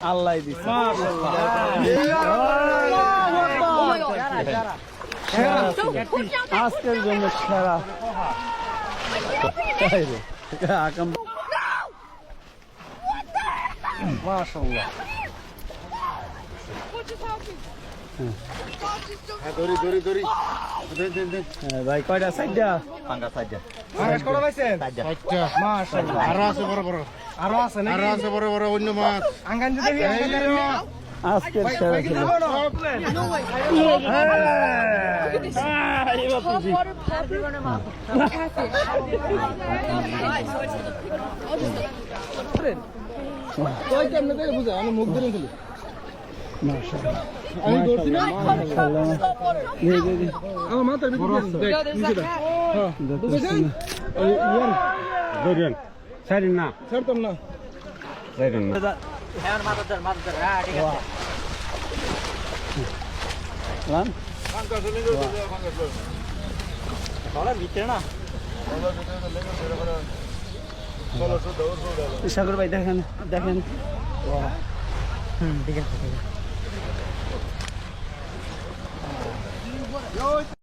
আল্লাহ দিছে আজকের জন্য সেরা মাশাআল্লাহ ভাই কয়টা সাইডা পাঙ্গা সাইডা মাছ করা পাইছেন মাশাআল্লাহ আরো আছে বড় বড় আরো আছে নাকি আরো আছে বড় বড় অন্য মাছ আঙ্গান যদি আজকের সেরা ছিল আমি মুখ ধরে ফেলি আমি ধরছি না আমার মাথার ভিতরে দেখ নিচেটা হ্যাঁ বুঝছেন ধরেন সাইডেন না ছাড়তাম না সাইডেন না সাগর ভাই দেখেন দেখেন ঠিক আছে